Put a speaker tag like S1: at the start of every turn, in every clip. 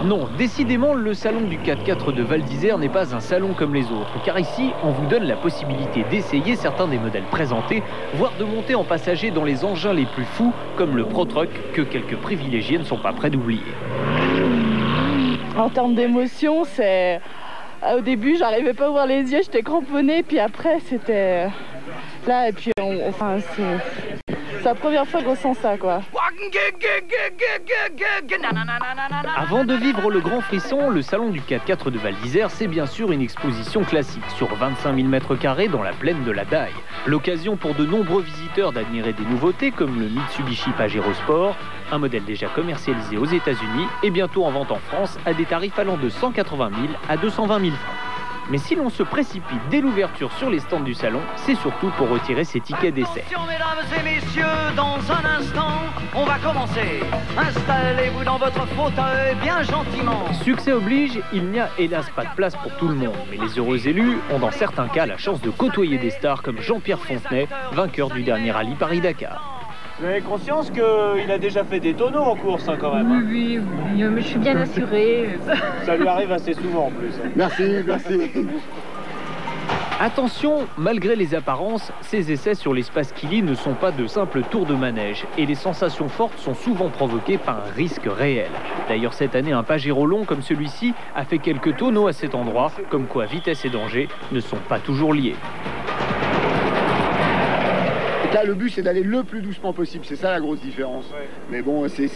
S1: Non, décidément, le salon du 4x4 de Val d'Isère n'est pas un salon comme les autres, car ici, on vous donne la possibilité d'essayer certains des modèles présentés, voire de monter en passager dans les engins les plus fous, comme le Pro-Truck, que quelques privilégiés ne sont pas prêts d'oublier.
S2: En termes d'émotion, c'est... Au début, j'arrivais pas à ouvrir les yeux, j'étais cramponnée, puis après, c'était... Là, et puis, enfin, c'est la première fois qu'on ressent ça, quoi.
S1: Avant de vivre le grand frisson, le salon du 4x4 de Val d'Isère, c'est bien sûr une exposition classique sur 25 000 m² dans la plaine de la Daille. L'occasion pour de nombreux visiteurs d'admirer des nouveautés comme le Mitsubishi Pajero Sport, un modèle déjà commercialisé aux États-Unis et bientôt en vente en France à des tarifs allant de 180 000 à 220 000 francs. Mais si l'on se précipite dès l'ouverture sur les stands du salon, c'est surtout pour retirer ses tickets d'essai.
S3: Attention, mesdames et messieurs, dans un instant, on va commencer. Installez-vous dans votre fauteuil bien gentiment.
S1: Succès oblige, il n'y a hélas pas de place pour tout le monde. Mais les heureux élus ont dans certains cas la chance de côtoyer des stars comme Jean-Pierre Fontenay, vainqueur du dernier rallye Paris-Dakar.
S4: Vous avez conscience qu'il a déjà fait des tonneaux en course quand même hein.
S5: Oui, mais je suis bien assurée.
S4: Ça lui arrive assez souvent en plus.
S6: Merci.
S1: Attention, malgré les apparences, ces essais sur l'espace Kili ne sont pas de simples tours de manège et les sensations fortes sont souvent provoquées par un risque réel. D'ailleurs, cette année, un Pajero long comme celui-ci a fait quelques tonneaux à cet endroit, comme quoi vitesse et danger ne sont pas toujours liés.
S6: Là, le but, c'est d'aller le plus doucement possible. C'est ça la grosse différence. Ouais. Mais bon, c'est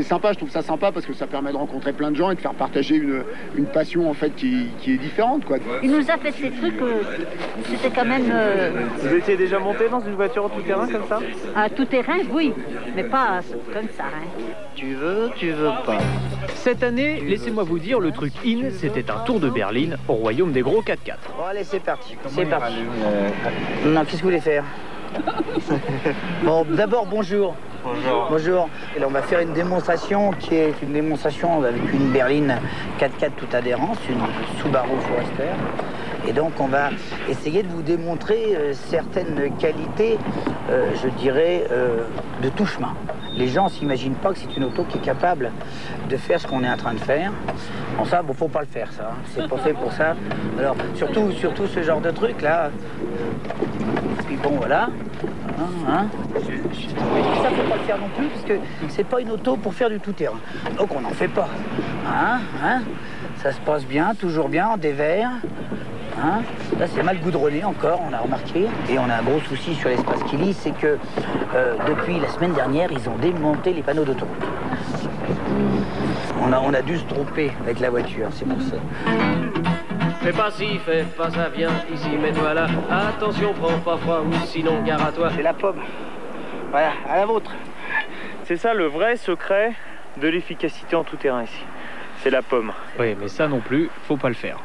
S6: sympa. Je trouve ça sympa parce que ça permet de rencontrer plein de gens et de faire partager une passion en fait qui est différente, quoi.
S5: Il nous a fait ces trucs, c'était quand même...
S4: Vous étiez déjà monté dans une voiture tout terrain comme ça?
S5: À tout terrain, oui, mais pas comme ça. Hein.
S3: Tu veux pas.
S1: Cette année, laissez-moi vous dire, le truc in, c'était un tour de berline au royaume des gros 4x4.
S3: Bon, allez, c'est parti. C'est parti. Non, qu'est-ce que vous voulez faire? Bon, d'abord, bonjour. Bonjour. Et là, on va faire une démonstration qui est une démonstration avec une berline 4x4 toute adhérence, une Subaru Forester. Et donc, on va essayer de vous démontrer certaines qualités, je dirais, de tout chemin. Les gens ne s'imaginent pas que c'est une auto qui est capable de faire ce qu'on est en train de faire. Bon, ça, faut pas le faire, ça. Hein. C'est pas fait pour ça. Alors, surtout ce genre de truc, là. Puis bon, voilà. Ça, faut pas le faire non plus, parce que c'est pas une auto pour faire du tout-terrain. Donc, on n'en fait pas. Ça se passe bien, toujours bien, en dévers. Là, c'est mal goudronné encore, on a remarqué. Et on a un gros souci sur l'espace Kili, c'est que depuis la semaine dernière, ils ont démonté les panneaux d'autoroute. On a dû se tromper avec la voiture, c'est pour ça.
S7: Fais pas ci, fais pas ça, viens ici, mets-toi là. Attention, prends pas froid ou sinon gare à toi.
S3: C'est la pomme. Voilà, à la vôtre.
S4: C'est ça le vrai secret de l'efficacité en tout terrain ici. C'est la pomme.
S1: Oui, mais ça non plus, faut pas le faire.